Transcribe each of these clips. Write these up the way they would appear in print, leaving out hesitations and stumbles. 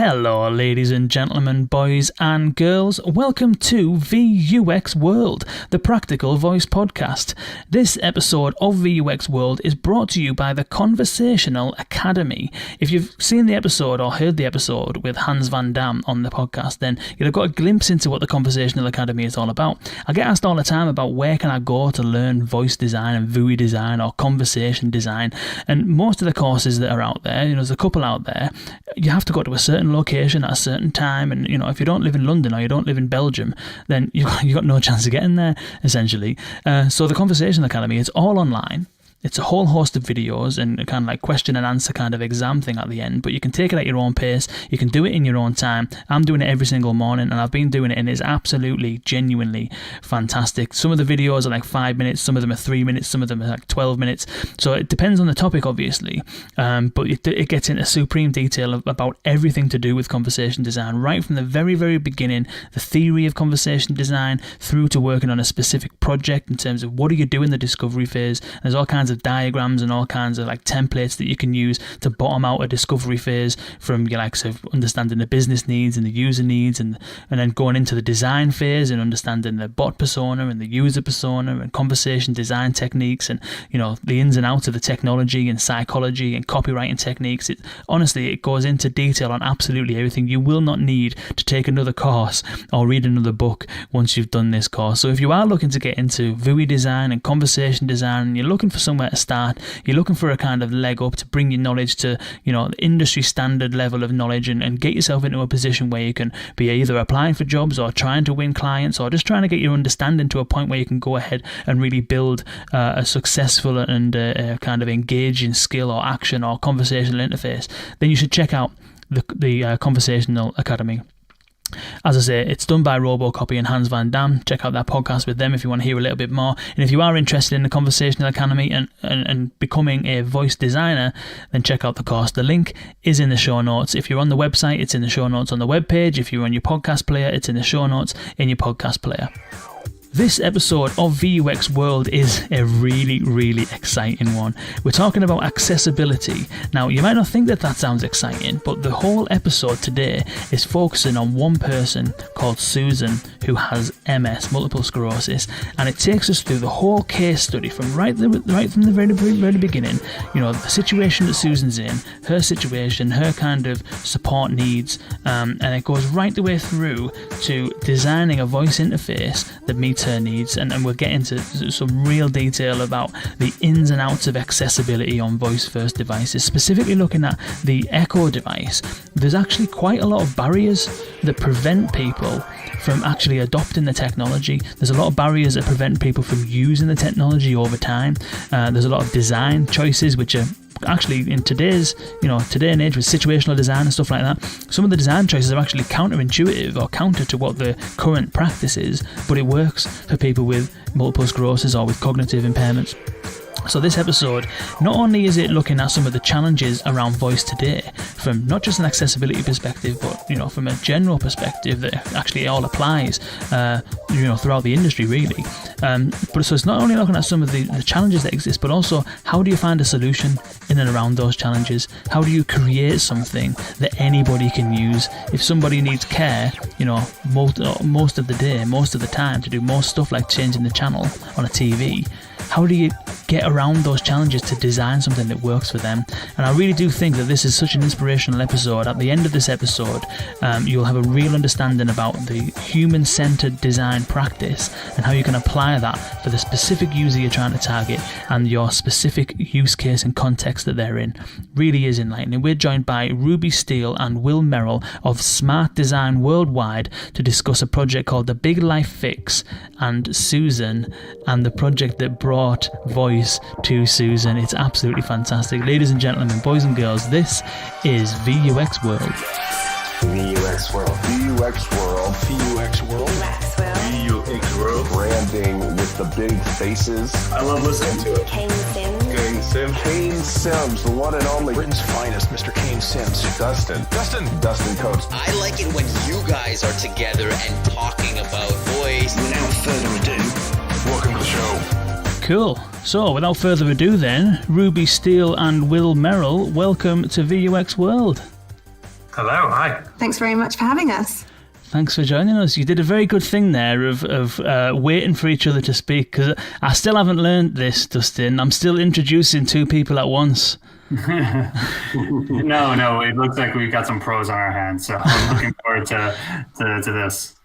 Hello, ladies and gentlemen, boys and girls. Welcome to VUX World, the Practical Voice Podcast. This episode of VUX World is brought to you by the Conversational Academy. If you've seen the episode or heard the episode with Hans van Dam on the podcast, then you'll have got a glimpse into what the Conversational Academy is all about. I get asked all the time about where can I go to learn voice design and VUI design or conversation design, and most of the courses that are out there, there's a couple out there, you have to go to a certain location at a certain time, and if you don't live in London or you don't live in Belgium, then you got no chance of getting there, essentially. So the Conversational Academy, it's all online. It's a whole host of videos and a kind of like question and answer kind of exam thing at the end, but you can take it at your own pace. You can do it in your own time. I'm doing it every single morning, and I've been doing it, and it's absolutely, genuinely fantastic. Some of the videos are like 5 minutes, some of them are 3 minutes, some of them are like 12 minutes. So it depends on the topic, obviously, but it gets into supreme detail about everything to do with conversation design, right from the very, very beginning, the theory of conversation design, through to working on a specific project in terms of what do you do in the discovery phase. There's all kinds of diagrams and all kinds of like templates that you can use to bottom out a discovery phase, from your likes of understanding the business needs and the user needs, and then going into the design phase and understanding the bot persona and the user persona and conversation design techniques, and the ins and outs of the technology and psychology and copywriting techniques. Honestly, it goes into detail on absolutely everything. You will not need to take another course or read another book once you've done this course. So if you are looking to get into VUI design and conversation design, and you're looking for somewhere to start, you're looking for a kind of leg up to bring your knowledge to the industry standard level of knowledge, and get yourself into a position where you can be either applying for jobs or trying to win clients, or just trying to get your understanding to a point where you can go ahead and really build a successful and kind of engaging skill or action or conversational interface, then you should check out the Conversational Academy. As I say, it's done by RoboCopy and Hans van Dam. Check out that podcast with them if you want to hear a little bit more. And if you are interested in the Conversational Academy and becoming a voice designer, then check out the course. The link is in the show notes. If you're on the website, it's in the show notes on the webpage. If you're on your podcast player, it's in the show notes in your podcast player. This episode of VUX World is a really, really exciting one. We're talking about accessibility. Now, you might not think that sounds exciting, but the whole episode today is focusing on one person called Susan, who has MS, multiple sclerosis, and it takes us through the whole case study from right from the very beginning. The situation that Susan's in, her situation, her kind of support needs, and it goes right the way through to designing a voice interface that meets her needs, and we'll get into some real detail about the ins and outs of accessibility on voice first devices, specifically looking at the Echo device. There's actually quite a lot of barriers that prevent people from actually adopting the technology. There's a lot of barriers that prevent people from using the technology over time. There's a lot of design choices which are actually, in today's today and age with situational design and stuff like that, some of the design choices are actually counterintuitive or counter to what the current practice is, but it works for people with multiple sclerosis or with cognitive impairments. So this episode, not only is it looking at some of the challenges around voice today, from not just an accessibility perspective, but from a general perspective that actually all applies, throughout the industry really. But so it's not only looking at some of the challenges that exist, but also how do you find a solution in and around those challenges? How do you create something that anybody can use? If somebody needs care, most of the day, most of the time, to do most stuff like changing the channel on a TV, how do you get around those challenges to design something that works for them? And I really do think that this is such an inspirational episode. At the end of this episode, you'll have a real understanding about the human-centered design practice and how you can apply that for the specific user you're trying to target and your specific use case and context that they're in. Really is enlightening. We're joined by Ruby Steele and Will Merrill of Smart Design Worldwide to discuss a project called The Big Life Fix and Susan, and the project that brought voice to Susan. It's absolutely fantastic. Ladies and gentlemen, boys and girls, this is VUX World. VUX World. VUX World. VUX World. VUX World. Branding with the big faces. I love listening to it. Kane Sims. Kane Sims, the one and only. Britain's finest, Mr. Kane Sims. Dustin Coates. I like it when you guys are together and talking about voice. Without further ado, welcome to the show. Cool. So, without further ado then, Ruby Steele and Will Merrill, welcome to VUX World. Hello, hi. Thanks very much for having us. Thanks for joining us. You did a very good thing there of waiting for each other to speak, because I still haven't learned this, Dustin. I'm still introducing two people at once. No, it looks like we've got some pros on our hands, so I'm looking forward to this.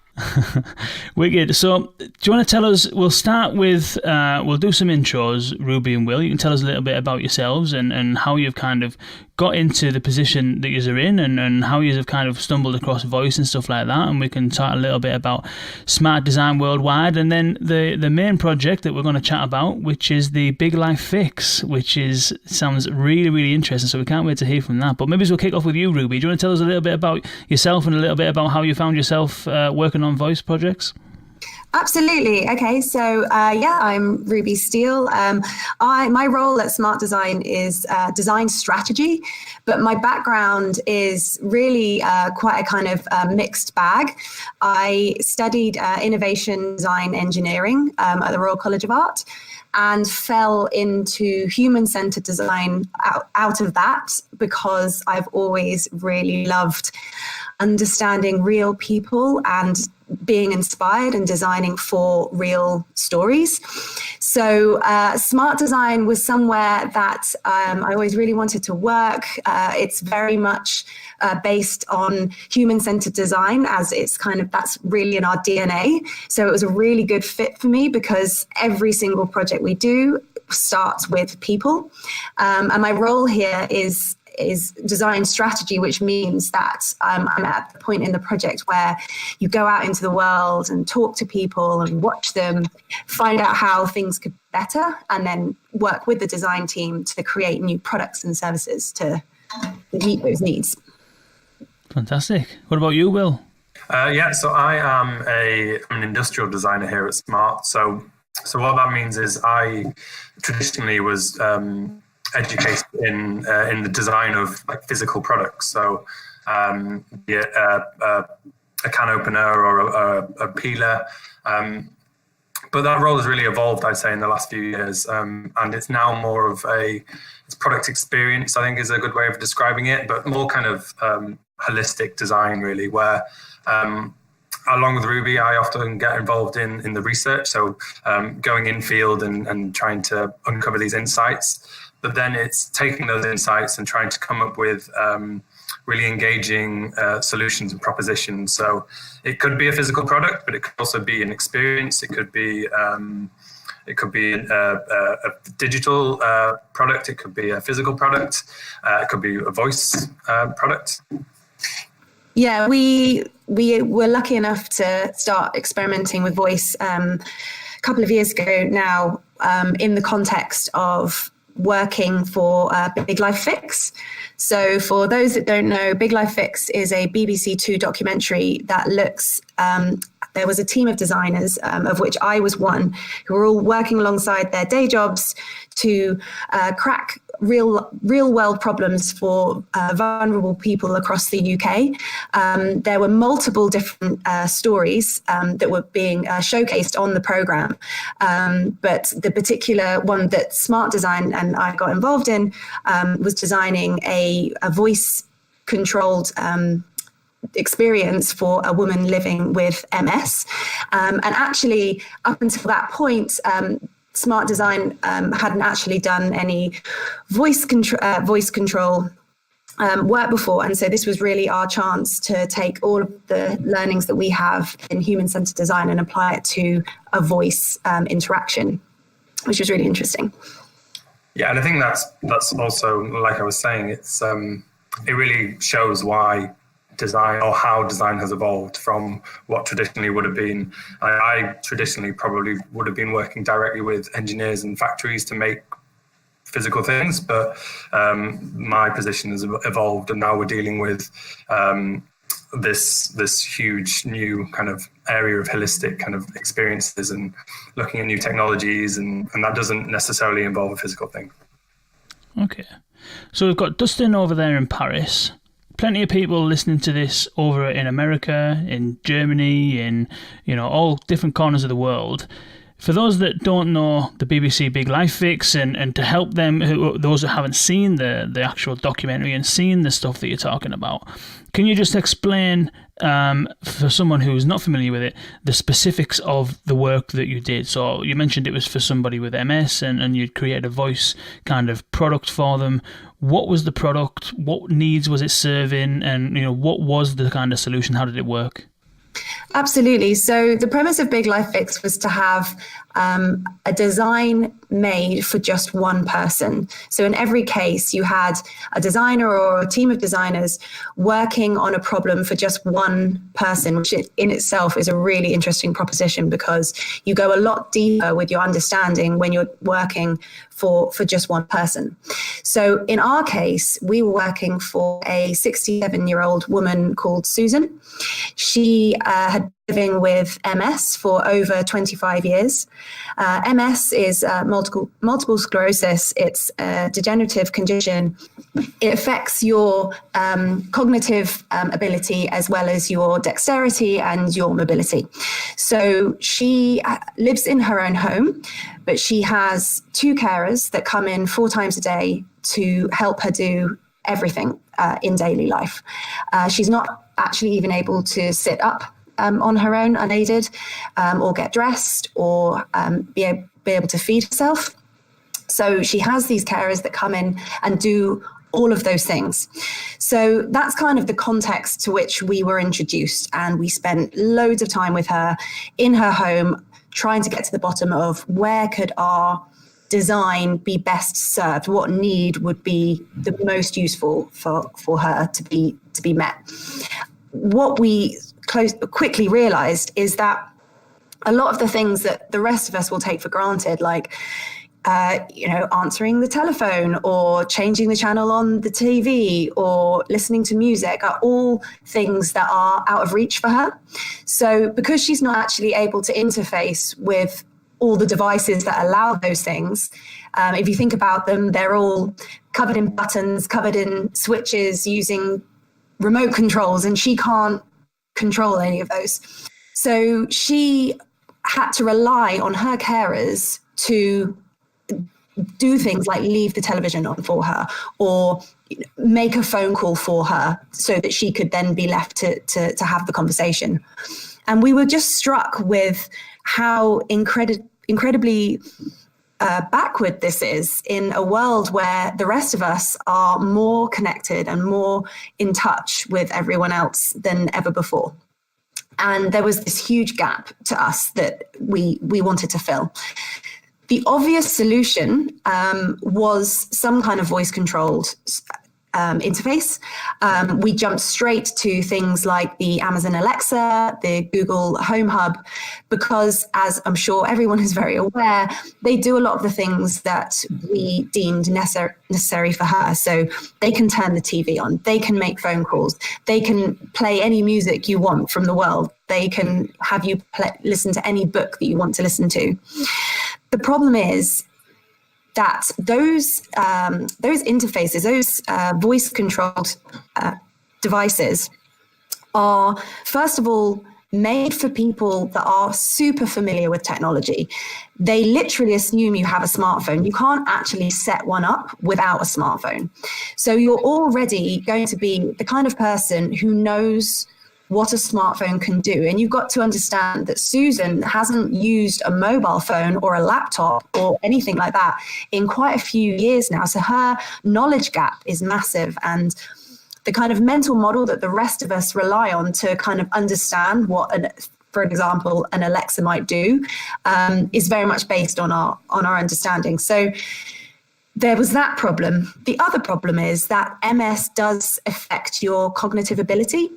Wicked. So, do you want to tell us? We'll start with we'll do some intros, Ruby and Will. You can tell us a little bit about yourselves and how you've kind of got into the position that you're in, and how you have kind of stumbled across voice and stuff like that. And we can talk a little bit about smart design worldwide, and then the main project that we're going to chat about, which is the Big Life Fix, which sounds really, really interesting. So we can't wait to hear from that. But maybe we'll kick off with you, Ruby. Do you want to tell us a little bit about yourself and a little bit about how you found yourself working on voice projects? Absolutely. Okay, so I'm Ruby Steele. My role at Smart Design is design strategy, but my background is really quite a kind of mixed bag. I studied innovation design engineering at the Royal College of Art, and fell into human-centered design out of that, because I've always really loved understanding real people and being inspired and designing for real stories. So smart design was somewhere that I always really wanted to work. It's very much based on human-centered design, as it's that's really in our DNA. So it was a really good fit for me, because every single project we do starts with people. And my role here is design strategy, which means that I'm at the point in the project where you go out into the world and talk to people and watch them, find out how things could be better, and then work with the design team to create new products and services to meet those needs. Fantastic. What about you, Will? So I am an industrial designer here at Smart. So what that means is I traditionally was educated in the design of physical products. So be it a can opener or a peeler. But that role has really evolved, I'd say, in the last few years. And it's now more of it's product experience, I think is a good way of describing it, but more kind of holistic design, really, where along with Ruby, I often get involved in the research. So going in field and trying to uncover these insights. But then it's taking those insights and trying to come up with really engaging solutions and propositions. So it could be a physical product, but it could also be an experience. It could be a digital product. It could be a physical product. It could be a voice product. Yeah, we were lucky enough to start experimenting with voice a couple of years ago now, in the context of working for Big Life Fix. So for those that don't know, Big Life Fix is a BBC Two documentary that looks, there was a team of designers, of which I was one, who were all working alongside their day jobs to crack real world problems for vulnerable people across the UK. There were multiple different stories that were being showcased on the programme. But the particular one that Smart Design and I got involved in was designing a voice controlled experience for a woman living with MS. And actually, up until that point, Smart Design hadn't actually done any voice control work before. And so this was really our chance to take all of the learnings that we have in human-centered design and apply it to a voice interaction, which was really interesting. Yeah, and I think that's also, like I was saying, it's it really shows why design, or how design has evolved from what traditionally would have been. I traditionally probably would have been working directly with engineers and factories to make physical things, but my position has evolved, and now we're dealing with this huge new kind of area of holistic kind of experiences and looking at new technologies, and that doesn't necessarily involve a physical thing. Okay, so we've got Dustin over there in Paris. Plenty of people listening to this over in America, in Germany, in all different corners of the world. For those that don't know the BBC Big Life Fix, and to help them, those who haven't seen the actual documentary and seen the stuff that you're talking about, can you just explain, for someone who's not familiar with it, the specifics of the work that you did? So you mentioned it was for somebody with MS, and you'd created a voice kind of product for them. What was the product? What needs was it serving? And what was the kind of solution? How did it work? Absolutely. So the premise of Big Life Fix was to have a design made for just one person. So in every case, you had a designer or a team of designers working on a problem for just one person, which in itself is a really interesting proposition, because you go a lot deeper with your understanding when you're working for just one person. So in our case, we were working for a 67-year-old woman called Susan. She had been living with MS for over 25 years. MS is multiple sclerosis. It's a degenerative condition. It affects your cognitive ability as well as your dexterity and your mobility. So she lives in her own home, but she has 2 carers that come in 4 times a day to help her do everything in daily life. She's not actually even able to sit up on her own unaided, or get dressed, or be able to feed herself. So she has these carers that come in and do all of those things. So that's kind of the context to which we were introduced, and we spent loads of time with her in her home, trying to get to the bottom of where could our design be best served, what need would be the most useful for her to be met. What we quickly realized is that a lot of the things that the rest of us will take for granted, like answering the telephone or changing the channel on the TV or listening to music, are all things that are out of reach for her. So because she's not actually able to interface with all the devices that allow those things, if you think about them, they're all covered in buttons, covered in switches, using remote controls, and she can't control any of those. So she had to rely on her carers to do things like leave the television on for her, or make a phone call for her so that she could then be left to have the conversation. And we were just struck with how incredibly backward this is in a world where the rest of us are more connected and more in touch with everyone else than ever before. And there was this huge gap to us that we wanted to fill. The obvious solution was some kind of voice-controlled interface. We jumped straight to things like the Amazon Alexa, the Google Home Hub, because, as I'm sure everyone is very aware, they do a lot of the things that we deemed necessary for her. So they can turn the TV on, they can make phone calls, they can play any music you want from the world, they can have you listen to any book that you want to listen to. The problem is that those interfaces, those voice-controlled devices are, first of all, made for people that are super familiar with technology. They literally assume you have a smartphone. You can't actually set one up without a smartphone. So you're already going to be the kind of person who knows what a smartphone can do. And you've got to understand that Susan hasn't used a mobile phone or a laptop or anything like that in quite a few years now. So her knowledge gap is massive. And the kind of mental model that the rest of us rely on to kind of understand what, for example, an Alexa might do, is very much based on our understanding. So there was that problem. The other problem is that MS does affect your cognitive ability.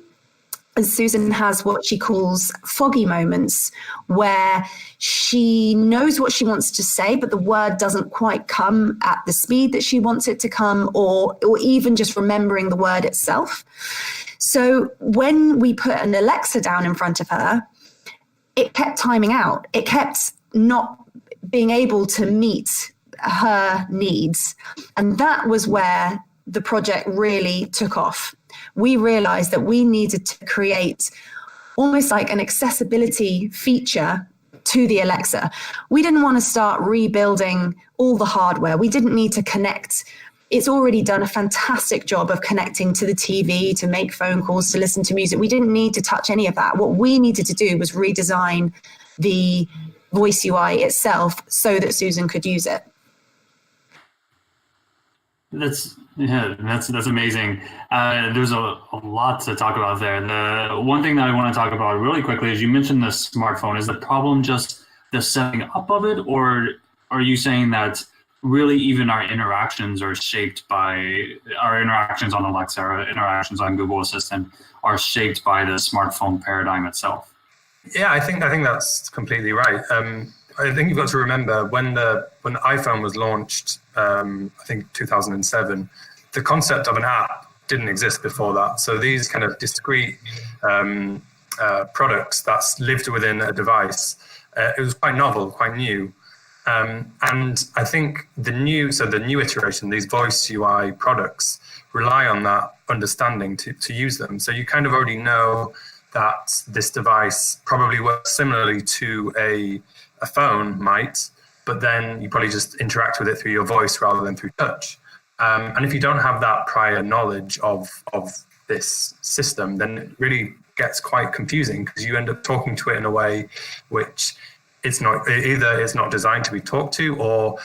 And Susan has what she calls foggy moments, where she knows what she wants to say, but the word doesn't quite come at the speed that she wants it to come, or even just remembering the word itself. So when we put an Alexa down in front of her, it kept timing out. It kept not being able to meet her needs. And that was where the project really took off. We realized that we needed to create almost like an accessibility feature to the Alexa. We didn't want to start rebuilding all the hardware. We didn't need to connect. It's already done a fantastic job of connecting to the TV, to make phone calls, to listen to music. We didn't need to touch any of that. What we needed to do was redesign the voice UI itself so that Susan could use it. That's amazing. There's a lot to talk about there. The one thing that I want to talk about really quickly is you mentioned the smartphone. Is the problem just the setting up of it, or are you saying that really even our interactions are shaped by our interactions on Alexa, our interactions on Google Assistant are shaped by the smartphone paradigm itself? Yeah, I think that's completely right. I think you've got to remember when the iPhone was launched, I think 2007, the concept of an app didn't exist before that. So these kind of discrete products that lived within a device, it was quite novel, quite new. And I think the new iteration, these voice UI products, rely on that understanding to use them. So you kind of already know that this device probably works similarly to a phone might, but then you probably just interact with it through your voice rather than through touch. And if you don't have that prior knowledge of this system, then it really gets quite confusing because you end up talking to it in a way which it's not designed to be talked to, or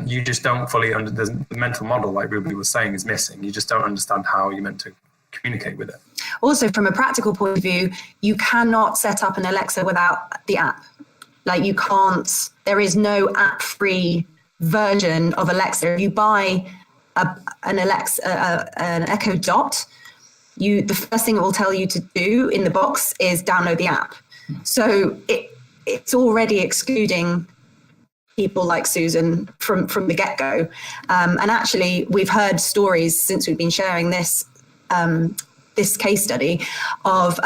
you just don't fully the mental model, like Ruby was saying, is missing. You just don't understand how you're meant to communicate with it. Also, from a practical point of view, you cannot set up an Alexa without the app. Like you can't, there is no app-free version of Alexa. If you buy an Echo Dot, the first thing it will tell you to do in the box is download the app. So it's already excluding people like Susan from the get-go. And actually, we've heard stories since we've been sharing this case study of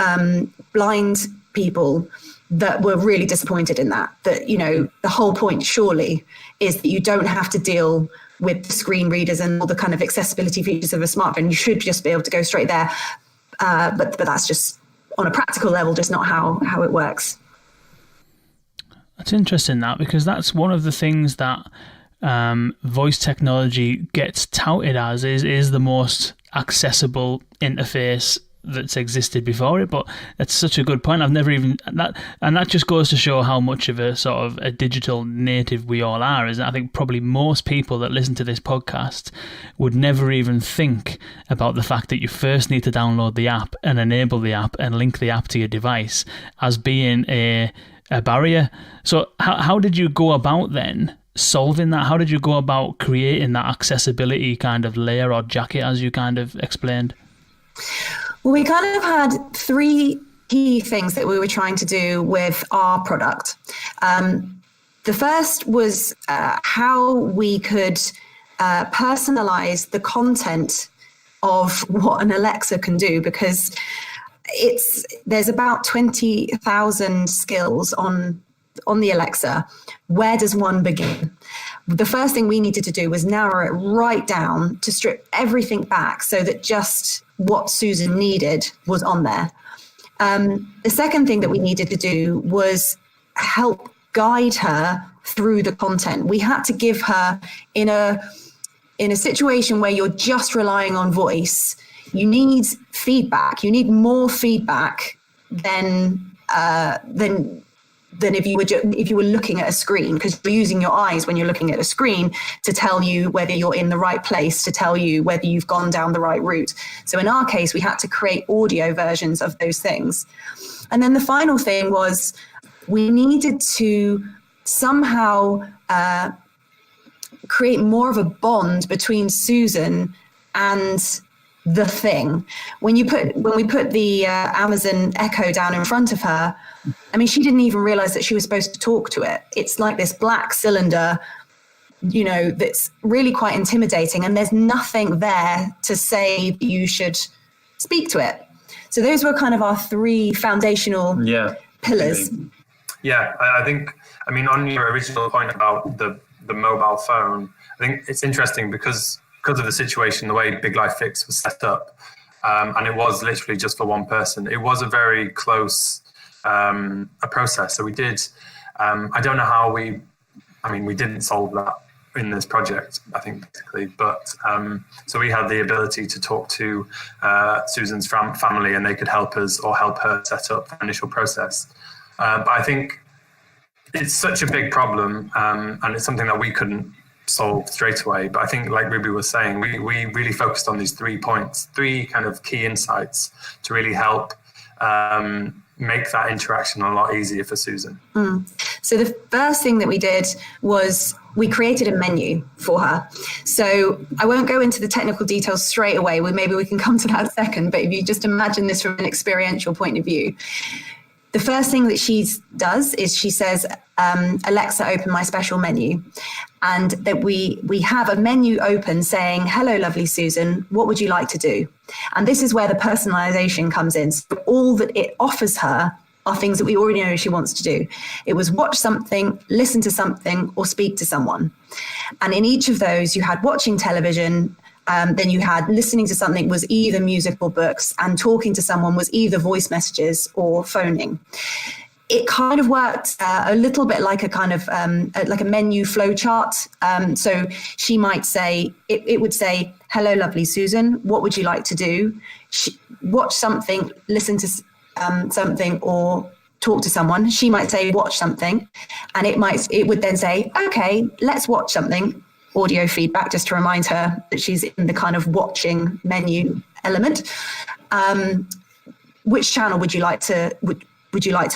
blind people that were really disappointed in that, the whole point surely is that you don't have to deal with screen readers and all the kind of accessibility features of a smartphone. You should just be able to go straight there. But that's just on a practical level, just not how it works. That's interesting, that, because that's one of the things that voice technology gets touted as is the most accessible interface that's existed before it. But that's such a good point. I've never even that just goes to show how much of a sort of a digital native we all are. Is I think probably most people that listen to this podcast would never even think about the fact that you first need to download the app and enable the app and link the app to your device as being a barrier. So how did you go about then solving that? How did you go about creating that accessibility kind of layer or jacket, as you kind of explained? Well, we kind of had three key things that we were trying to do with our product. The first was how we could personalize the content of what an Alexa can do, because there's about 20,000 skills on the Alexa. Where does one begin? The first thing we needed to do was narrow it right down to strip everything back so that just what Susan needed was on there. The second thing that we needed to do was help guide her through the content. We had to give her in a situation where you're just relying on voice, you need feedback. You need more feedback than if you were looking at a screen, because you're using your eyes when you're looking at a screen to tell you whether you're in the right place, to tell you whether you've gone down the right route. So in our case, we had to create audio versions of those things. And then the final thing was we needed to somehow create more of a bond between Susan and the thing. When we put the Amazon Echo down in front of her, I mean, she didn't even realize that she was supposed to talk to it. It's like this black cylinder, that's really quite intimidating, and there's nothing there to say that you should speak to it. So those were kind of our three foundational pillars. Yeah, I think, on your original point about the mobile phone, I think it's interesting because of the situation, the way Big Life Fix was set up, and it was literally just for one person. It was a very close a process. So we did I don't know how we didn't solve that in this project, I think, basically. But so we had the ability to talk to Susan's family, and they could help us or help her set up the initial process. But I think it's such a big problem, and it's something that we couldn't solve straight away. But I think, like Ruby was saying, we really focused on these 3 points, 3 kind of key insights to really help make that interaction a lot easier for Susan. So the first thing that we did was we created a menu for her. So I won't go into the technical details straight away. Maybe we can come to that second. But if you just imagine this from an experiential point of view, the first thing that she does is she says, Alexa, open my special menu. And that we have a menu open saying, hello, lovely Susan, what would you like to do? And this is where the personalization comes in. So all that it offers her are things that we already know she wants to do. It was watch something, listen to something, or speak to someone. And in each of those, you had watching television, then you had listening to something was either music or books, and talking to someone was either voice messages or phoning. It kind of worked a little bit like a kind of like a menu flow chart. So she might say, it would say, hello, lovely Susan, what would you like to do? Watch something, listen to something, or talk to someone. She might say, watch something. And it would then say, okay, let's watch something. Audio feedback, just to remind her that she's in the kind of watching menu element. Which channel would you like to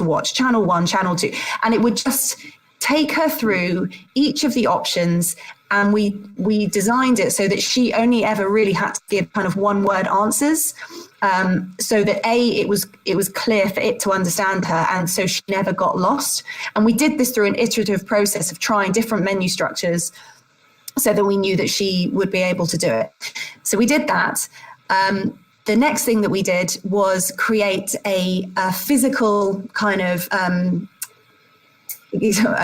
watch? Channel 1, channel 2. And it would just take her through each of the options. And we designed it so that she only ever really had to give kind of one-word answers, so that it was clear for it to understand her, and so she never got lost. And we did this through an iterative process of trying different menu structures, so that we knew that she would be able to do it. So we did that. The next thing that we did was create a physical kind of, I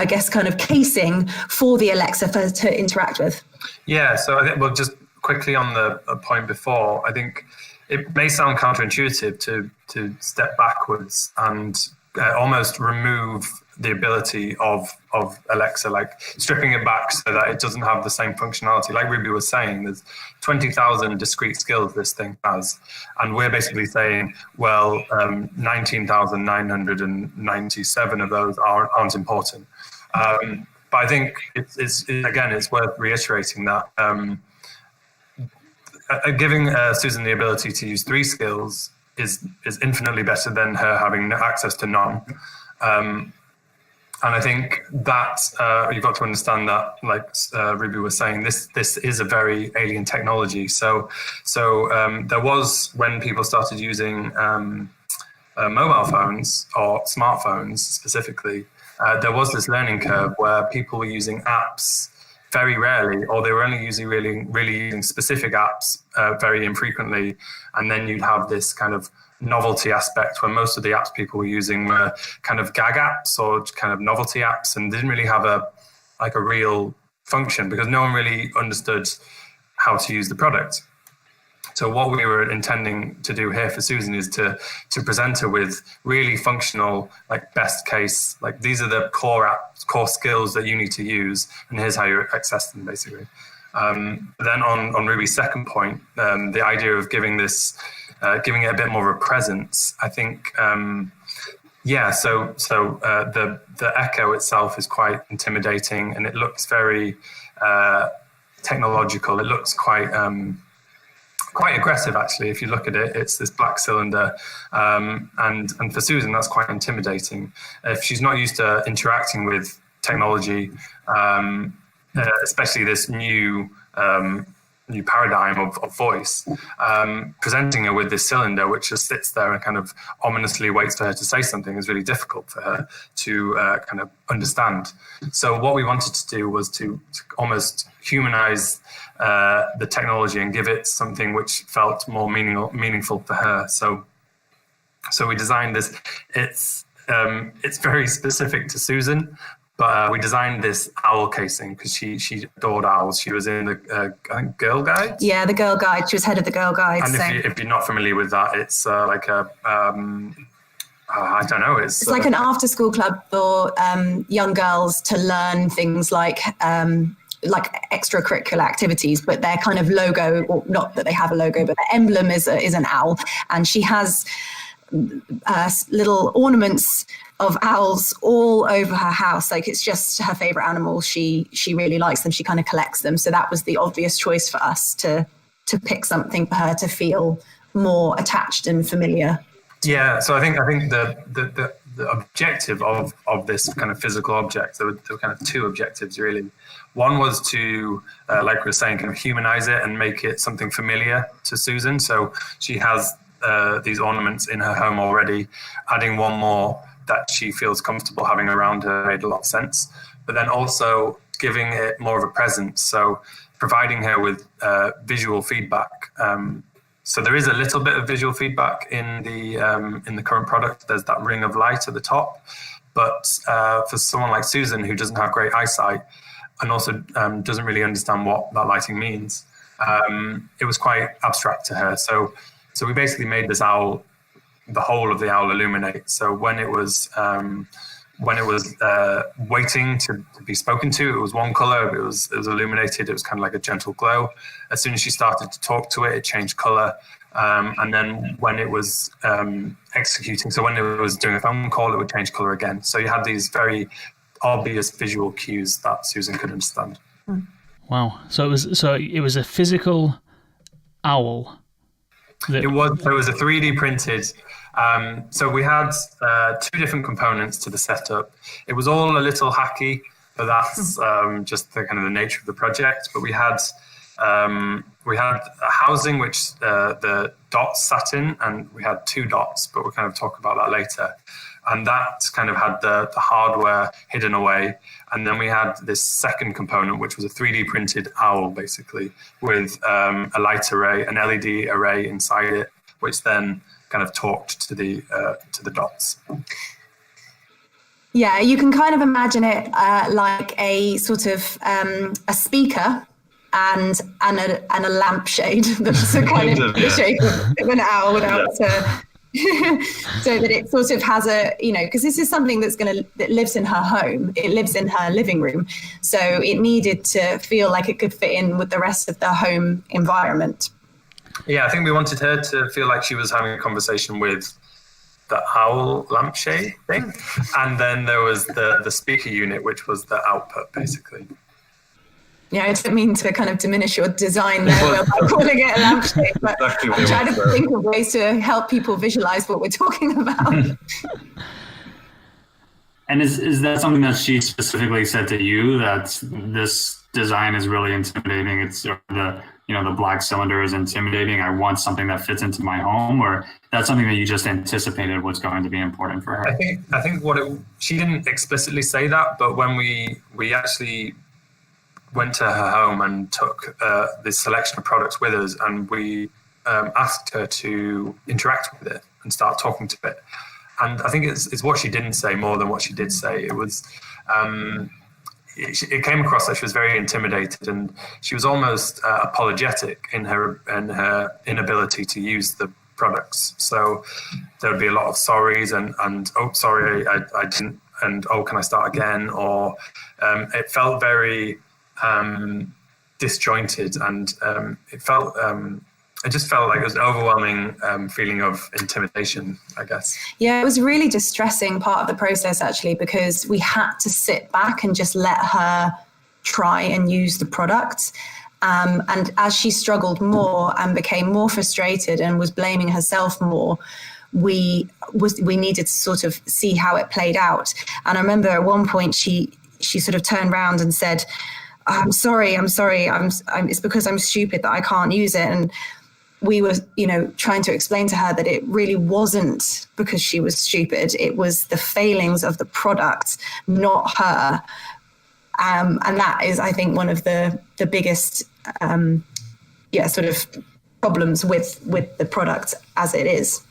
guess, kind of casing for the Alexa to interact with. Yeah, so I think, well, just quickly on the point before, I think it may sound counterintuitive to step backwards and almost remove the ability of Alexa, like stripping it back so that it doesn't have the same functionality. Like Ruby was saying, there's 20,000 discrete skills this thing has. And we're basically saying, well, 19,997 of those aren't important. But I think it's worth reiterating that giving Susan the ability to use 3 skills is infinitely better than her having access to none. And I think that you've got to understand that, like Ruby was saying, this is a very alien technology. So there was, when people started using mobile phones or smartphones specifically, there was this learning curve where people were using apps very rarely, or they were only really using specific apps very infrequently. And then you'd have this kind of novelty aspect where most of the apps people were using were kind of gag apps or kind of novelty apps, and didn't really have a real function because no one really understood how to use the product. So what we were intending to do here for Susan is to present her with really functional, like best case, like these are the core skills that you need to use, and here's how you access them, basically. Then on Ruby's second point, the idea of giving it a bit more of a presence, I think, so the Echo itself is quite intimidating, and it looks very technological. It looks quite aggressive, actually. If you look at it, it's this black cylinder, and for Susan, that's quite intimidating. If she's not used to interacting with technology, especially this new paradigm of voice, presenting her with this cylinder which just sits there and kind of ominously waits for her to say something is really difficult for her to kind of understand. So what we wanted to do was to almost humanize the technology and give it something which felt more meaningful for her. So we designed this. It's very specific to Susan, but we designed this owl casing because she adored owls. She was in the I think Girl Guide. Yeah, the Girl Guide. She was head of the Girl Guide. And if you're not familiar with that, it's like a I don't know. It's like an after-school club for young girls to learn things like extracurricular activities, but their kind of logo, or not that they have a logo, but their emblem is an owl, and she has little ornaments of owls all over her house. Like, it's just her favorite animal. She really likes them. She kind of collects them. So that was the obvious choice for us to pick something for her to feel more attached and familiar. Yeah, so I think the objective of this kind of physical object, there were kind of two objectives really. One was to, like we were saying, kind of humanize it and make it something familiar to Susan. So she has these ornaments in her home already. Adding one more that she feels comfortable having around her made a lot of sense. But then also giving it more of a presence. So providing her with visual feedback. So there is a little bit of visual feedback in the current product. There's that ring of light at the top, but for someone like Susan, who doesn't have great eyesight and also doesn't really understand what that lighting means, it was quite abstract to her. So we basically made this owl, the whole of the owl, illuminate. So when it was waiting to be spoken to, it was one color. It was illuminated. It was kind of like a gentle glow. As soon as she started to talk to it, it changed color. And then when it was executing, so when it was doing a phone call, it would change color again. So you had these very obvious visual cues that Susan could understand. Wow. So it was a physical owl. It was a 3D printed. So we had two different components to the setup. It was all a little hacky, but that's just the kind of the nature of the project. But we had a housing which the dots sat in, and we had two dots, but we'll kind of talk about that later. And that kind of had the hardware hidden away. And then we had this second component, which was a 3D printed owl, basically, with a light array, an LED array inside it, which then kind of talked to the dots. Yeah, you can kind of imagine it like a sort of a speaker and a lampshade that's a kind of the shape of an owl without so that it sort of has a, because this is something that lives in her home. It lives in her living room. So it needed to feel like it could fit in with the rest of the home environment. Yeah, I think we wanted her to feel like she was having a conversation with the owl lampshade thing. And then there was the speaker unit, which was the output, basically. Yeah, I didn't mean to kind of diminish your design there by calling it a lampshade, but I'm trying to think of ways to help people visualize what we're talking about. And is that something that she specifically said to you, that this design is really intimidating? It's the black cylinder is intimidating. I want something that fits into my home, or that's something that you just anticipated was going to be important for her? I think she didn't explicitly say that, but when we actually went to her home and took this selection of products with us, and we asked her to interact with it and start talking to it. And I think it's what she didn't say more than what she did say. It was, it came across that she was very intimidated, and she was almost apologetic in her inability to use the products. So there would be a lot of sorries and oh, sorry, I didn't, and oh, can I start again? Or it felt very disjointed, and it just felt like it was an overwhelming feeling of intimidation, I guess. Yeah, it was a really distressing part of the process, actually, because we had to sit back and just let her try and use the product. And as she struggled more and became more frustrated and was blaming herself more, we needed to sort of see how it played out. And I remember at one point she sort of turned around and said, I'm sorry. It's because I'm stupid that I can't use it. And we were, trying to explain to her that it really wasn't because she was stupid. It was the failings of the product, not her. And that is, I think, one of the biggest, sort of problems with the product as it is.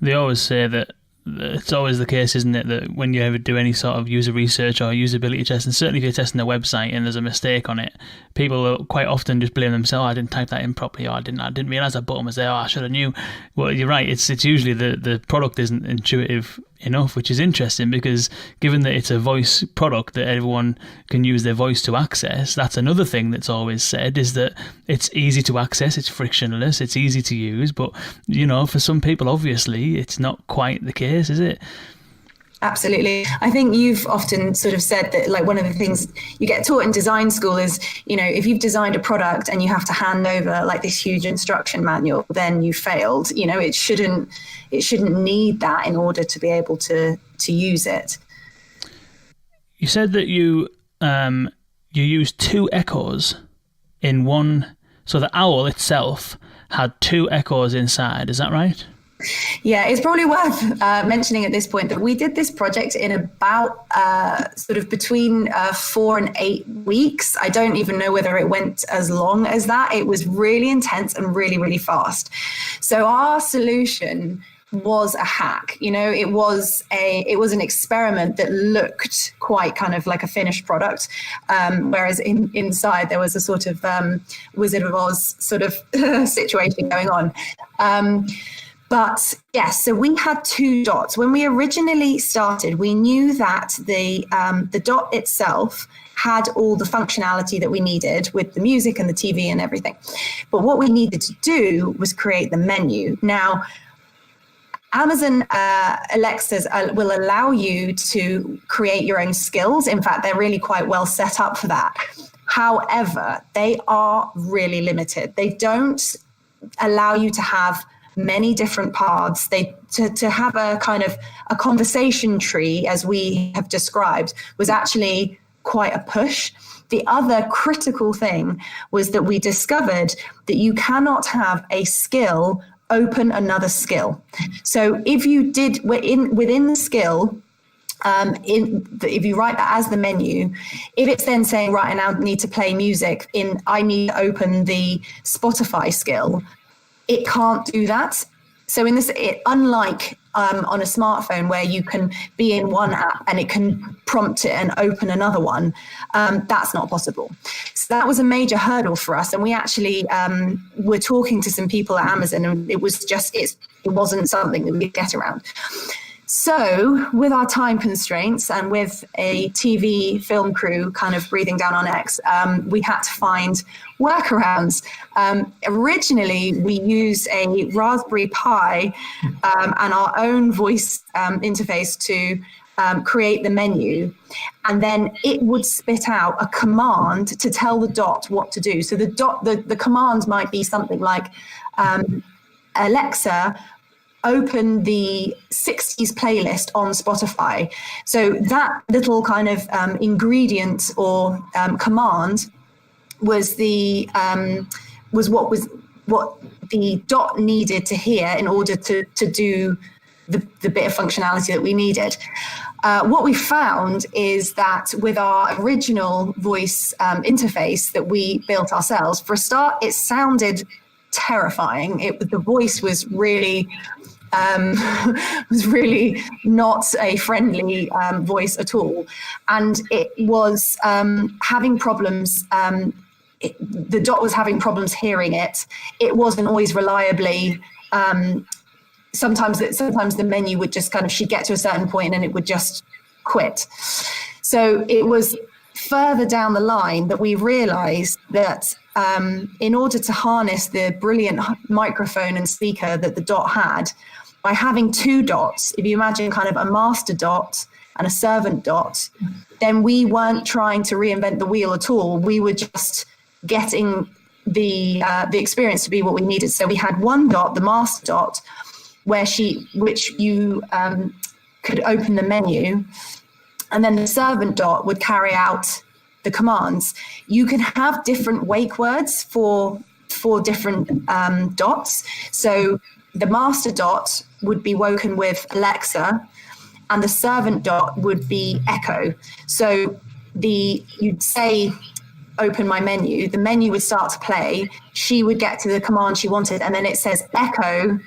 They always say that it's always the case, isn't it, that when you ever do any sort of user research or usability test, and certainly if you're testing a website and there's a mistake on it, people will quite often just blame themselves. I didn't type that in properly, or I didn't realize that button was there. I should have knew. Well, you're right. It's usually the product isn't intuitive enough, which is interesting, because given that it's a voice product that everyone can use their voice to access, that's another thing that's always said, is that it's easy to access, it's frictionless, it's easy to use. But for some people, obviously, it's not quite the case, is it? Absolutely. I think you've often sort of said that, like, one of the things you get taught in design school is, if you've designed a product and you have to hand over like this huge instruction manual, then you failed. It shouldn't need that in order to be able to use it. You said that you used 2 echoes in one, so the owl itself had 2 echoes inside. Is that right? Yeah, it's probably worth mentioning at this point that we did this project in about sort of between 4 and 8 weeks. I don't even know whether it went as long as that. It was really intense and really, really fast. So our solution was a hack. It was an experiment that looked quite kind of like a finished product, whereas inside there was a sort of Wizard of Oz sort of situation going on. But yes, so we had 2 dots. When we originally started, we knew that the dot itself had all the functionality that we needed with the music and the TV and everything. But what we needed to do was create the menu. Now, Amazon Alexas will allow you to create your own skills. In fact, they're really quite well set up for that. However, they are really limited. They don't allow you to have many different paths. To have a kind of a conversation tree, as we have described, was actually quite a push. The other critical thing was that we discovered that you cannot have a skill open another skill. So if you did within the skill, if you write that as the menu, if it's then saying, right, I now need to play music I need to open the Spotify skill, it can't do that. So unlike on a smartphone where you can be in one app and it can prompt it and open another one, that's not possible. So that was a major hurdle for us. And we actually were talking to some people at Amazon, and it wasn't something that we could get around. So with our time constraints and with a TV film crew kind of breathing down our necks, we had to find workarounds. Originally, we used a Raspberry Pi and our own voice interface to create the menu. And then it would spit out a command to tell the dot what to do. So the command might be something like, Alexa, open the 60s playlist on Spotify. So that little kind of ingredient or command was what the dot needed to hear in order to do the bit of functionality that we needed. What we found is that with our original voice interface that we built ourselves, for a start, it sounded terrifying. The voice was really not a friendly voice at all, and it was having problems. The dot was having problems hearing it. It wasn't always reliably. Sometimes the menu would just she'd get to a certain point and it would just quit. So it was further down the line that we realized that in order to harness the brilliant microphone and speaker that the dot had, by having 2 dots, if you imagine kind of a master dot and a servant dot, then we weren't trying to reinvent the wheel at all. We were just getting the experience to be what we needed. So we had one dot, the master dot, which you could open the menu, and then the servant dot would carry out the commands. You can have different wake words for different dots. So the master dot would be woken with Alexa, and the servant dot would be Echo. So you'd say, open my menu, the menu would start to play, she would get to the command she wanted, and then it says Echo,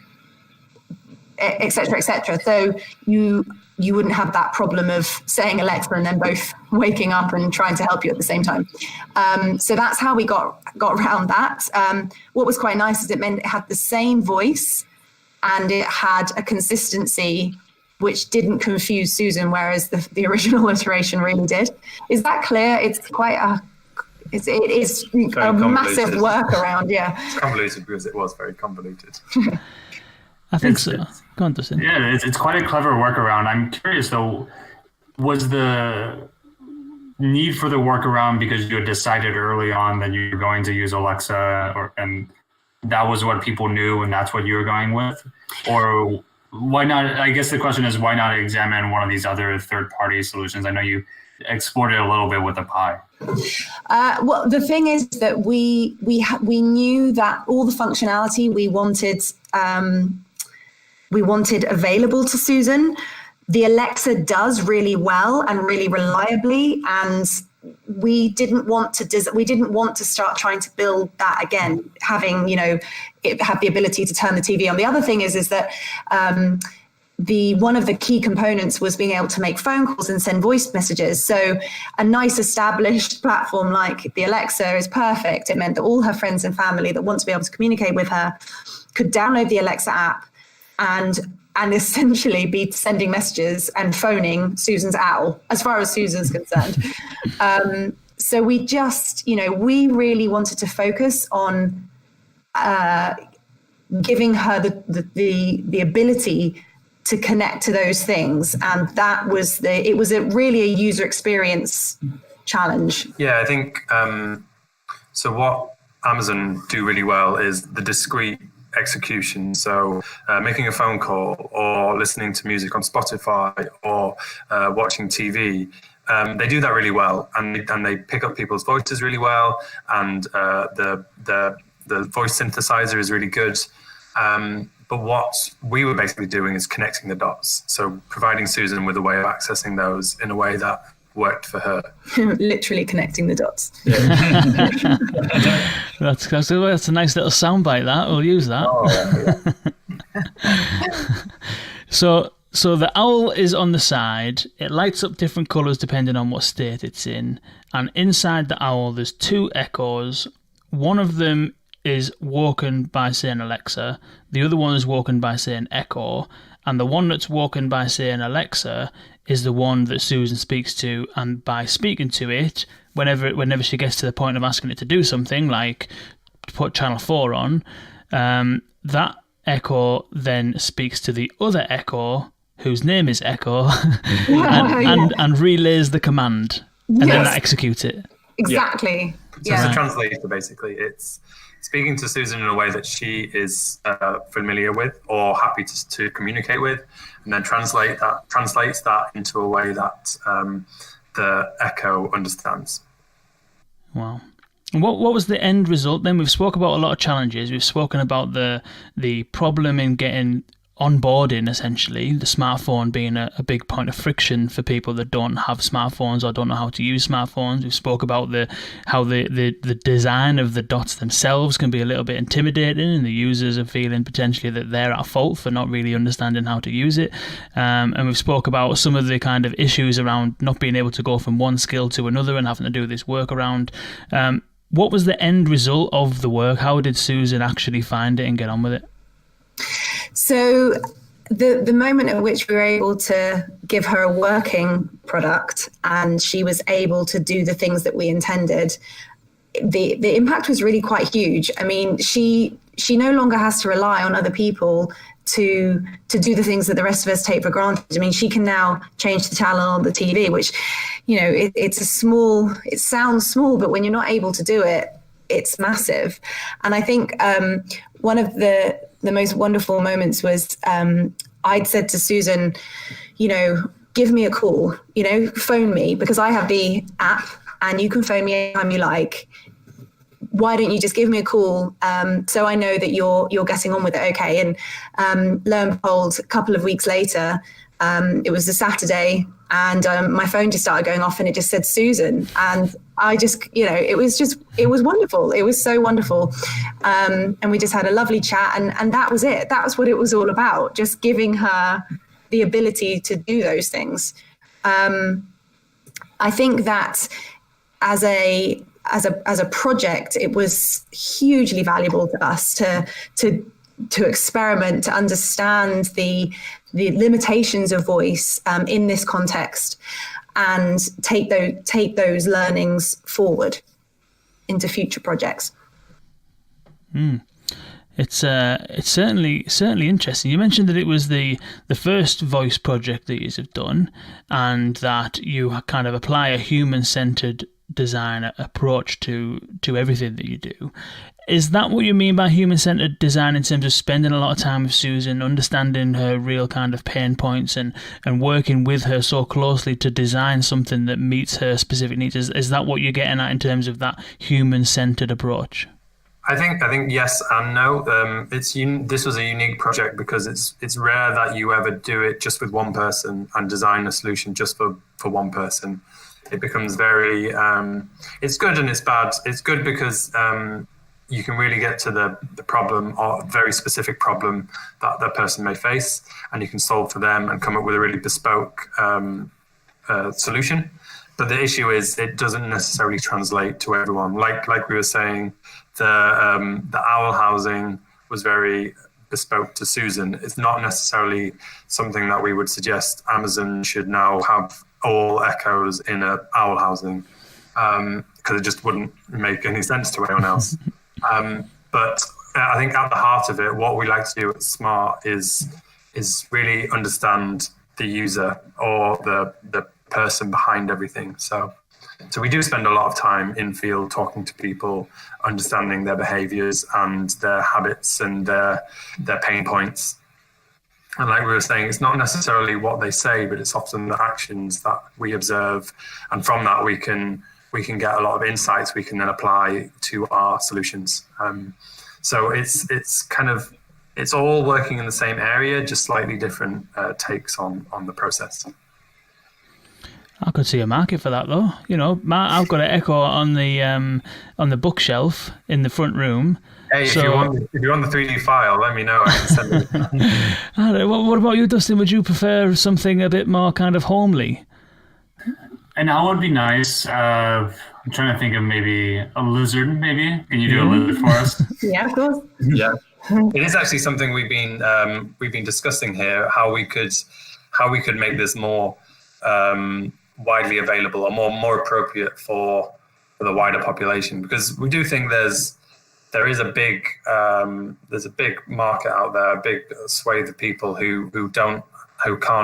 et cetera, et cetera. So you wouldn't have that problem of saying Alexa and then both waking up and trying to help you at the same time. So that's how we got around that. What was quite nice is it meant it had the same voice and it had a consistency which didn't confuse Susan, whereas the original iteration really did. Is that clear? It's quite it is a massive workaround, yeah. It's convoluted because it was very convoluted. I think so. Go on, Dustin. Yeah, it's quite a clever workaround. I'm curious though, was the need for the workaround because you had decided early on that you were going to use Alexa, and that was what people knew and that's what you were going with? Or why not? I guess the question is, why not examine one of these other third-party solutions? I know you explored it a little bit with the Pi. Well, the thing is that we knew that all the functionality we wanted available to Susan. The Alexa does really well and really reliably, and we didn't want to start trying to build that again, having it have the ability to turn the TV on. The other thing is that one of the key components was being able to make phone calls and send voice messages. So a nice established platform like the Alexa is perfect. It meant that all her friends and family that want to be able to communicate with her could download the Alexa app and essentially be sending messages and phoning Susan's owl, as far as Susan's concerned. So we just, we really wanted to focus on giving her the ability to connect to those things, and that was really a user experience challenge. Yeah, I think so. What Amazon do really well is the discrete execution. So making a phone call or listening to music on Spotify or watching TV. They do that really well, and they pick up people's voices really well, and the voice synthesizer is really good. But what we were basically doing is connecting the dots. So providing Susan with a way of accessing those in a way that worked for her. Literally connecting the dots. That's a nice little soundbite. That we'll use that. Oh, yeah. So the owl is on the side. It lights up different colours depending on what state it's in. And inside the owl, there's two echoes. One of them is woken by saying Alexa. The other one is woken by saying Echo. And the one that's woken by saying Alexa is the one that Susan speaks to. And by speaking to it, whenever she gets to the point of asking it to do something, like put Channel 4 on, that Echo then speaks to the other Echo, whose name is Echo, and relays the command. And then that executes it. Exactly. So it's a translator, basically. It's speaking to Susan in a way that she is familiar with or happy to communicate with, and then translates that into a way that the Echo understands. Wow. And what was the end result then? We've spoken about a lot of challenges. We've spoken about the problem in getting onboarding, essentially, the smartphone being a big point of friction for people that don't have smartphones or don't know how to use smartphones. We spoke about how the design of the dots themselves can be a little bit intimidating, and the users are feeling potentially that they're at fault for not really understanding how to use it. And we've spoke about some of the kind of issues around not being able to go from one skill to another and having to do this workaround. What was the end result of the work? How did Susan actually find it and get on with it? So the moment at which we were able to give her a working product and she was able to do the things that we intended, the impact was really quite huge. I mean, she no longer has to rely on other people to do the things that the rest of us take for granted. I mean, she can now change the channel on the TV, which, it sounds small, but when you're not able to do it, it's massive. And I think one of the most wonderful moments was I'd said to Susan, give me a call, phone me, because I have the app and you can phone me anytime you like. Why don't you just give me a call so I know that you're getting on with it okay? And lo and behold, a couple of weeks later, it was a Saturday, and my phone just started going off and it just said Susan. And I just, it was wonderful. It was so wonderful. And we just had a lovely chat, and that was it. That was what it was all about, just giving her the ability to do those things. I think that as a project, it was hugely valuable to us to experiment, to understand the limitations of voice in this context, and take those learnings forward into future projects. It's certainly interesting. You mentioned that it was the first voice project that you have done, and that you kind of apply a human-centered design approach to everything that you do. Is that what you mean by human-centered design, in terms of spending a lot of time with Susan, understanding her real kind of pain points, and working with her so closely to design something that meets her specific needs? Is that what you're getting at in terms of that human-centered approach? I think yes and no. This was a unique project because it's rare that you ever do it just with one person and design a solution just for one person. It becomes very, it's good and it's bad. It's good because you can really get to the problem, or very specific problem that the person may face, and you can solve for them and come up with a really bespoke solution. But the issue is it doesn't necessarily translate to everyone. Like we were saying, the owl housing was very bespoke to Susan. It's not necessarily something that we would suggest Amazon should now have all echoes in a owl housing, because it just wouldn't make any sense to anyone else. But I think at the heart of it, what we like to do at Smart is really understand the user, or the person behind everything. So we do spend a lot of time in field talking to people, understanding their behaviors and their habits and their pain points. And like we were saying, it's not necessarily what they say, but it's often the actions that we observe. And from that, we can get a lot of insights we can then apply to our solutions. So it's all working in the same area, just slightly different takes on the process. I could see a market for that, though. I've got an Echo on the bookshelf in the front room. Hey, if you want the 3D file, let me know. I can send it. What about you, Dustin? Would you prefer something a bit more kind of homely? An owl would be nice. I'm trying to think of maybe a lizard. Maybe can you do a lizard for us? Yeah, of course. Yeah, it is actually something we've been discussing here. How we could make this more widely available, or more appropriate for the wider population, because we do think there is a big market out there, a big swathe of people who can't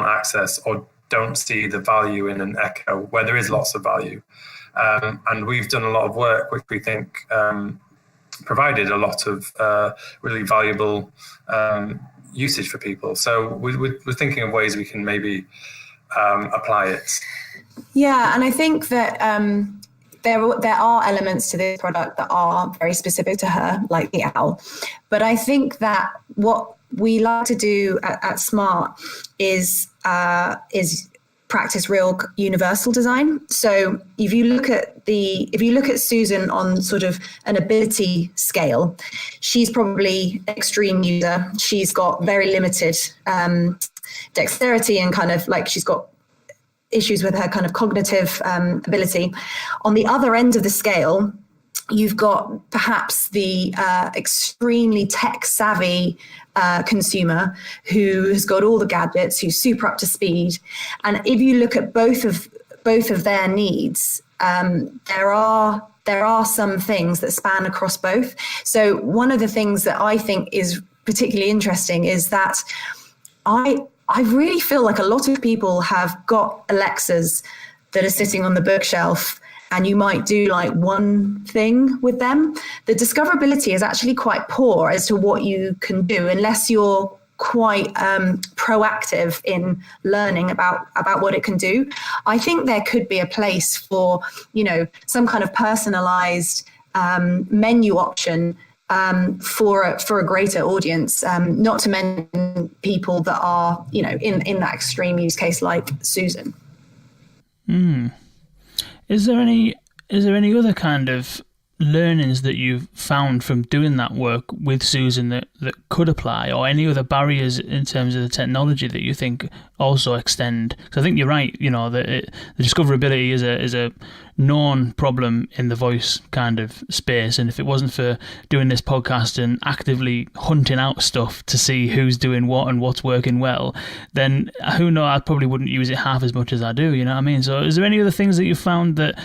access or don't see the value in an Echo where there is lots of value, and we've done a lot of work which we think provided a lot of really valuable usage for people. So we're thinking of ways we can maybe apply it. Yeah, and I think that there are elements to this product that are very specific to her, like the owl. But I think that what we like to do at Smart is practice real universal design. So if you look at Susan on sort of an ability scale, she's probably an extreme user. She's got very limited dexterity, and kind of like she's got issues with her kind of cognitive ability. On the other end of the scale, you've got perhaps the extremely tech savvy consumer who has got all the gadgets, who's super up to speed. And if you look at both of their needs, there are some things that span across both. So one of the things that I think is particularly interesting is that I really feel like a lot of people have got Alexas that are sitting on the bookshelf, and you might do like one thing with them. The discoverability is actually quite poor as to what you can do unless you're quite proactive in learning about what it can do. I think there could be a place for, some kind of personalized menu option for a greater audience, not to mention people that are, in that extreme use case like Susan. Is there any is there any other kind of learnings that you've found from doing that work with Susan that could apply, or any other barriers in terms of the technology that you think also extend? Because I think you're right, that the discoverability is a known problem in the voice kind of space, and if it wasn't for doing this podcast and actively hunting out stuff to see who's doing what and what's working well, then who knows, I probably wouldn't use it half as much as I do, you know what I mean? So is there any other things that you found that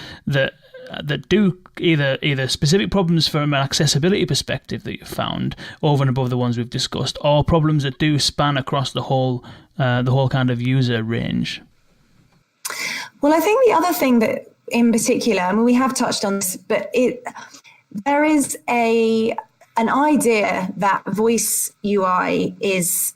do either specific problems from an accessibility perspective that you've found over and above the ones we've discussed, or problems that do span across the whole kind of user range? Well, I think the other thing that in particular, I mean, we have touched on this, but there is an idea that voice UI is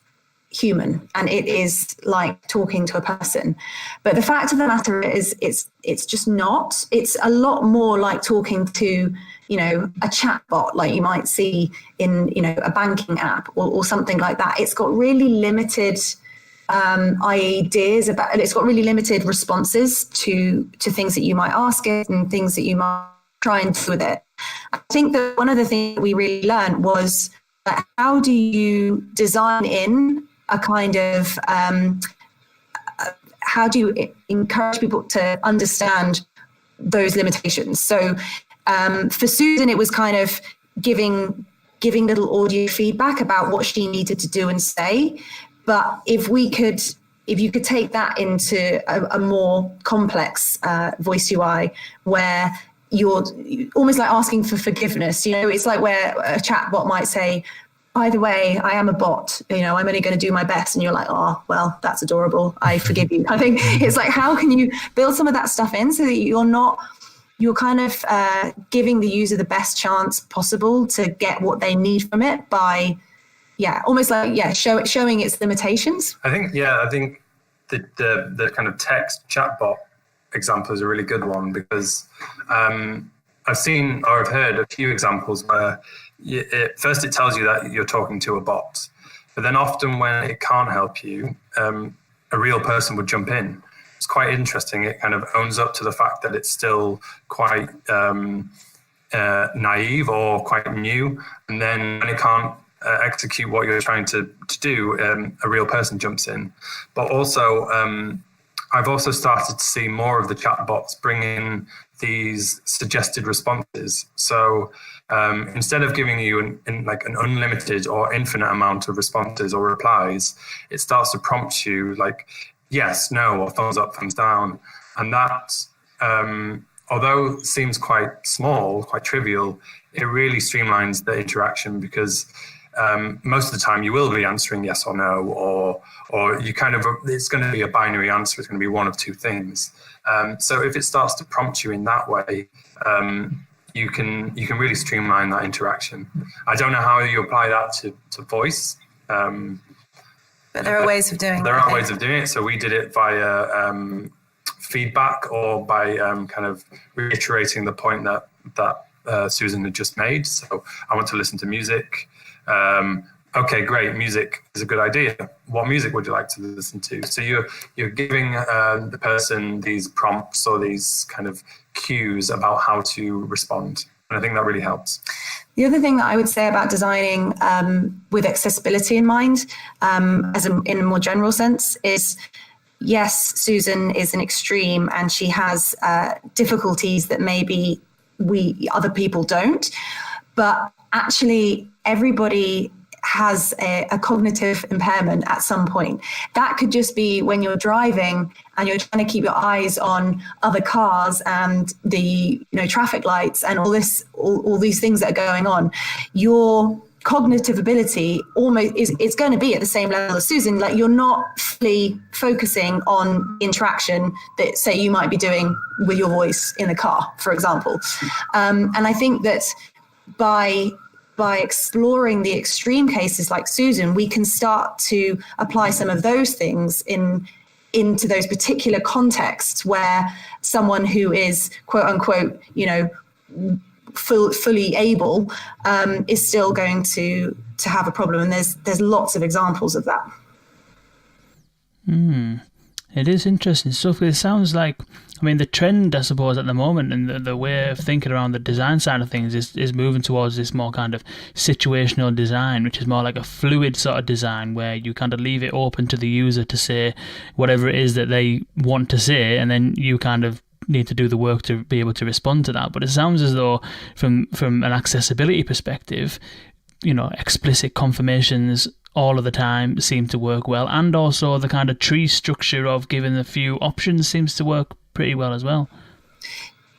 human and it is like talking to a person, but the fact of the matter is it's just not. It's a lot more like talking to a chat bot like you might see in a banking app or something like that. It's got really limited ideas about, and it's got really limited responses to things that you might ask it and things that you might try and do with it. I think that one of the things that we really learned was how do you design in a kind of how do you encourage people to understand those limitations? So for Susan, it was kind of giving little audio feedback about what she needed to do and say. But if you could take that into a more complex voice UI where you're almost like asking for forgiveness, it's like where a chat bot might say, by the way, I am a bot, I'm only going to do my best. And you're like, oh, well, that's adorable. I forgive you. I think it's like, how can you build some of that stuff in so that you're kind of giving the user the best chance possible to get what they need from it by, almost like, showing its limitations. I think the kind of text chatbot example is a really good one, because I've seen or I've heard a few examples where first it tells you that you're talking to a bot, but then often when it can't help you, a real person would jump in. It's quite interesting. It kind of owns up to the fact that it's still quite naive or quite new, and then when it can't execute what you're trying to do, a real person jumps in. But also, I've also started to see more of the chatbots bring in these suggested responses. So instead of giving you an unlimited or infinite amount of responses or replies, it starts to prompt you like yes, no, or thumbs up, thumbs down. And that, although it seems quite small, quite trivial, it really streamlines the interaction, because most of the time you will be answering yes or no, or you kind of, it's going to be a binary answer. It's going to be one of two things. So if it starts to prompt you in that way, you can really streamline that interaction. I don't know how you apply that to voice. But there are ways of doing it. There are ways of doing it. So we did it via feedback, or by kind of reiterating the point that Susan had just made. So I want to listen to music. Okay, great. Music is a good idea. What music would you like to listen to? So you're giving the person these prompts or these kind of cues about how to respond. And I think that really helps. The other thing that I would say about designing with accessibility in mind, in a more general sense, is yes, Susan is an extreme and she has difficulties that maybe other people don't. But actually, everybody has a cognitive impairment at some point. That could just be when you're driving and you're trying to keep your eyes on other cars and the traffic lights and all these things that are going on. Your cognitive ability almost is going to be at the same level as Susan. Like, you're not fully focusing on interaction that, say, you might be doing with your voice in the car, for example. And I think that by exploring the extreme cases like Susan, we can start to apply some of those things into those particular contexts where someone who is quote unquote, fully able is still going to have a problem. And there's lots of examples of that. Yeah, It is interesting stuff. It sounds like, I mean, the trend, I suppose, at the moment, and the way of thinking around the design side of things is moving towards this more kind of situational design, which is more like a fluid sort of design where you kind of leave it open to the user to say whatever it is that they want to say, and then you kind of need to do the work to be able to respond to that. But it sounds as though from an accessibility perspective, explicit confirmations all of the time seem to work well, and also the kind of tree structure of giving a few options seems to work pretty well as well.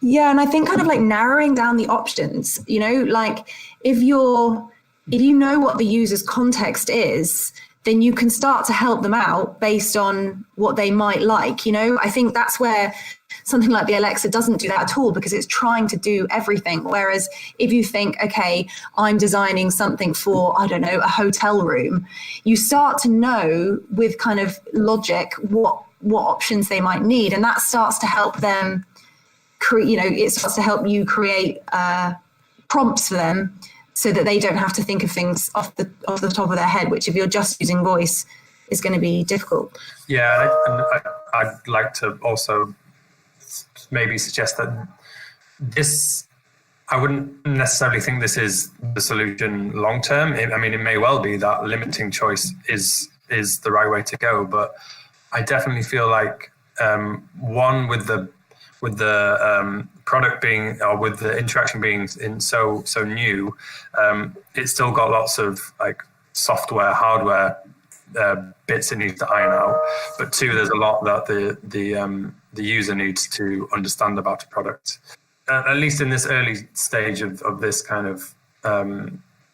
Yeah, and I think kind of like narrowing down the options, like if you know what the user's context is, then you can start to help them out based on what they might like. I think that's where something like the Alexa doesn't do that at all, because it's trying to do everything. Whereas if you think, okay, I'm designing something for, I don't know, a hotel room, you start to know with kind of logic what options they might need. And that starts to help them it starts to help you create prompts for them so that they don't have to think of things off the top of their head, which if you're just using voice is going to be difficult. Yeah, I'd like to also maybe suggest that I wouldn't necessarily think this is the solution long term. I mean, it may well be that limiting choice is the right way to go, but I definitely feel like one, with the product being, or with the interaction being so new, it's still got lots of like software, hardware bits it needs to iron out. But two, there's a lot that the user needs to understand about a product. At least in this early stage of this kind of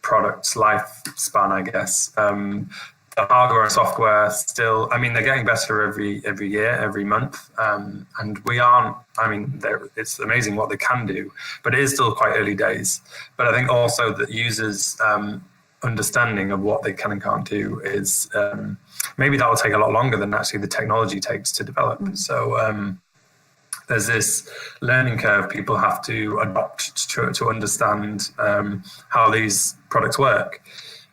product's lifespan, I guess. The hardware and software still, I mean, they're getting better every year, every month. And we aren't, I mean, it's amazing what they can do, but it is still quite early days. But I think also that users' understanding of what they can and can't do is maybe that will take a lot longer than actually the technology takes to develop. So there's this learning curve people have to adopt to understand how these products work.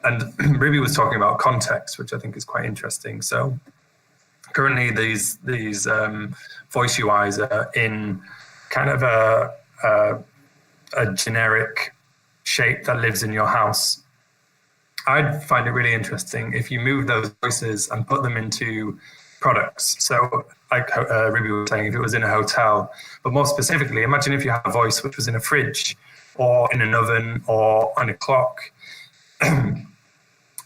And Ruby was talking about context, which I think is quite interesting. So currently these voice UIs are in kind of a generic shape that lives in your house. I'd find it really interesting if you move those voices and put them into products. So like Ruby was saying, if it was in a hotel, but more specifically, imagine if you had a voice which was in a fridge or in an oven or on a clock.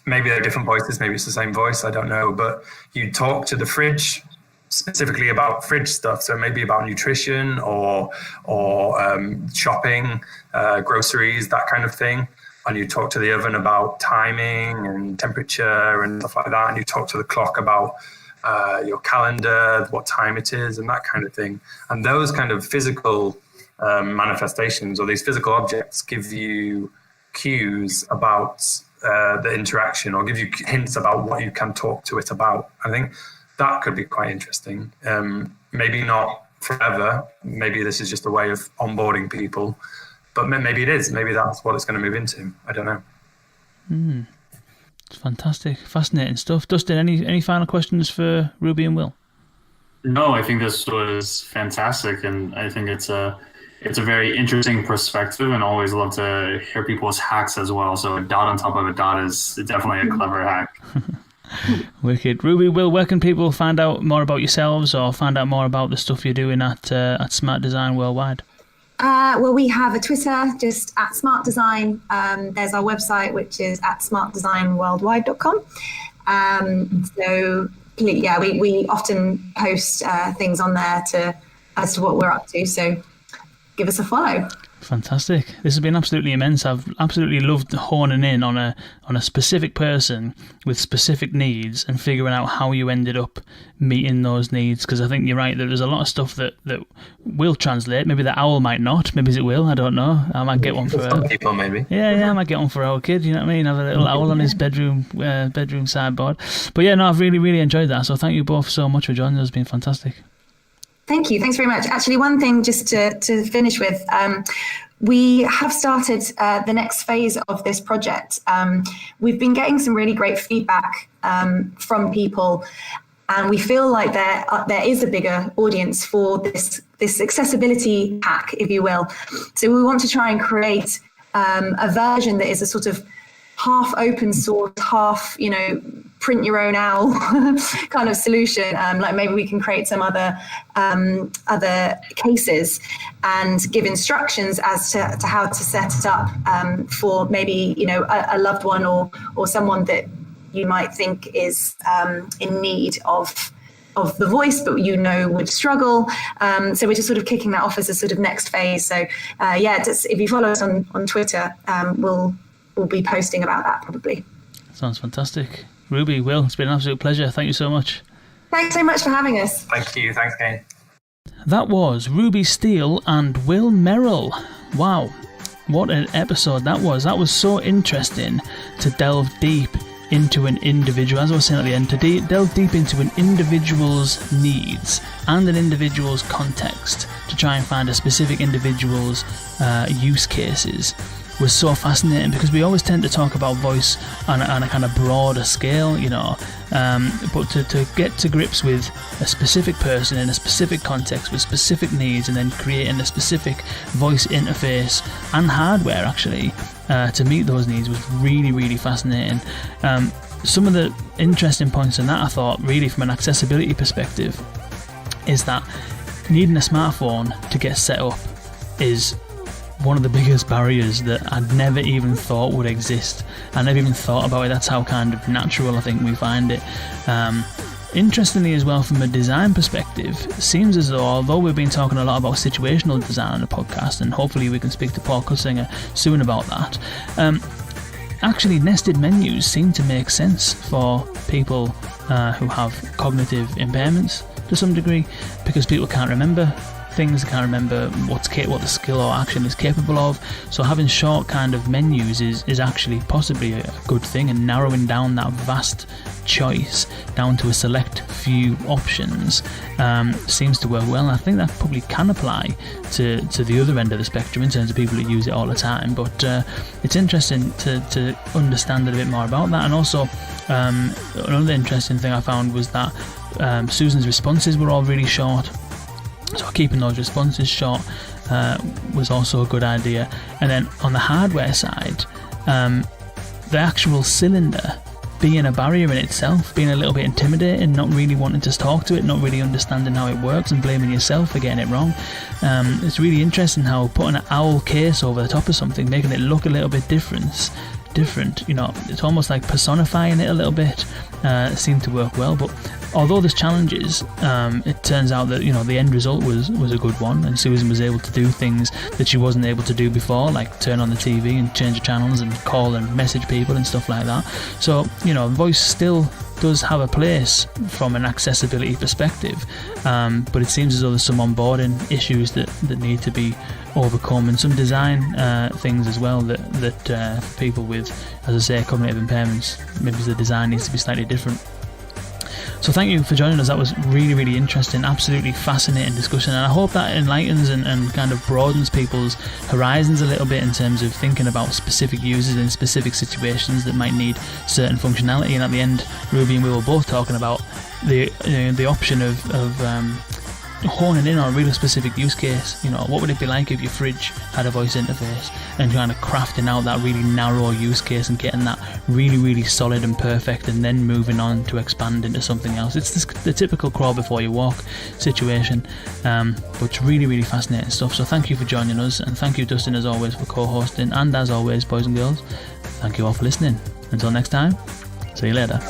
Maybe they're different voices, maybe it's the same voice, I don't know, but you talk to the fridge specifically about fridge stuff. So maybe about nutrition or shopping, groceries, that kind of thing. And you talk to the oven about timing and temperature and stuff like that. And you talk to the clock about your calendar, what time it is, and that kind of thing. And those kind of physical manifestations or these physical objects give you cues about the interaction, or give you hints about what you can talk to it about. I think that could be quite interesting. Maybe not forever. Maybe this is just a way of onboarding people. But maybe it is. Maybe that's what it's going to move into. I don't know. It's fantastic. Fascinating stuff. Dustin, any final questions for Ruby and Will? No, I think this was fantastic. And I think it's a very interesting perspective, and always love to hear people's hacks as well. So a dot on top of a dot is definitely a clever hack. Wicked. Ruby, Will, where can people find out more about yourselves or find out more about the stuff you're doing at Smart Design Worldwide? Well, we have a Twitter, just at Smart Design. There's our website, which is at smartdesignworldwide.com. So, yeah, we often post things on there as to what we're up to. So give us a follow. Fantastic. This has been absolutely immense. I've absolutely loved honing in on a specific person with specific needs and figuring out how you ended up meeting those needs, because I think you're right that there's a lot of stuff that will translate. Maybe the owl might not. Maybe it will. I don't know. I might get one for some people, maybe. Yeah, I might get one for our kid. You know what I mean? Have a little owl on his bedroom sideboard. But yeah, no, I've really, really enjoyed that. So thank you both so much for joining us. It's been fantastic. Thank you. Thanks very much. Actually, one thing just to finish with, we have started the next phase of this project. We've been getting some really great feedback from people And we feel like there is a bigger audience for this accessibility hack, if you will. So we want to try and create a version that is a sort of half open source, half, print your own owl kind of solution. Like maybe we can create some other cases and give instructions as to how to set it up for maybe, a loved one or someone that you might think is in need of the voice, but would struggle. So we're just sort of kicking that off as a sort of next phase. So if you follow us on Twitter, we'll be posting about that probably. Sounds fantastic. Ruby, Will, it's been an absolute pleasure. Thank you so much. Thanks so much for having us. Thank you. Thanks, Kane. That was Ruby Steele and Will Merrill. Wow, what an episode that was. That was so interesting to delve deep into an individual, as I was saying at the end, to delve deep into an individual's needs and an individual's context to try and find a specific individual's use cases was so fascinating, because we always tend to talk about voice on a kind of broader scale, but to get to grips with a specific person in a specific context with specific needs, and then creating a specific voice interface and hardware actually to meet those needs was really, really fascinating. Some of the interesting points in that, I thought, really from an accessibility perspective, is that needing a smartphone to get set up is one of the biggest barriers that I'd never even thought would exist. I never even thought about it. That's how kind of natural I think we find it. Interestingly as well, from a design perspective, it seems as though, although we've been talking a lot about situational design on the podcast, and hopefully we can speak to Paul Cussinger soon about that, actually nested menus seem to make sense for people who have cognitive impairments to some degree, because people can't remember things, can't remember what the skill or action is capable of. So having short kind of menus is actually possibly a good thing, and narrowing down that vast choice down to a select few options seems to work well. And I think that probably can apply to the other end of the spectrum in terms of people that use it all the time. But it's interesting to understand a bit more about that. And also another interesting thing I found was that Susan's responses were all really short. So keeping those responses short was also a good idea. And then on the hardware side, the actual cylinder being a barrier in itself, being a little bit intimidating, not really wanting to talk to it, not really understanding how it works, and blaming yourself for getting it wrong. It's really interesting how putting an owl case over the top of something, making it look a little bit different, it's almost like personifying it a little bit, seemed to work well. But although there's challenges, it turns out that the end result was a good one, and Susan was able to do things that she wasn't able to do before, like turn on the TV and change the channels and call and message people and stuff like that. So voice still does have a place from an accessibility perspective, but it seems as though there's some onboarding issues that need to be overcome, and some design things as well that people with, as I say, cognitive impairments, maybe the design needs to be slightly different. So thank you for joining us. That was really, really interesting, absolutely fascinating discussion, and I hope that enlightens and kind of broadens people's horizons a little bit in terms of thinking about specific users in specific situations that might need certain functionality. And at the end, Ruby and we were both talking about the option of honing in on a really specific use case. What would it be like if your fridge had a voice interface, and kind of crafting out that really narrow use case and getting that really, really solid and perfect, and then moving on to expand into something else. It's the typical crawl before you walk situation, but it's really, really fascinating stuff. So thank you for joining us, and thank you, Dustin, as always, for co-hosting, and as always, boys and girls, thank you all for listening. Until next time, see you later.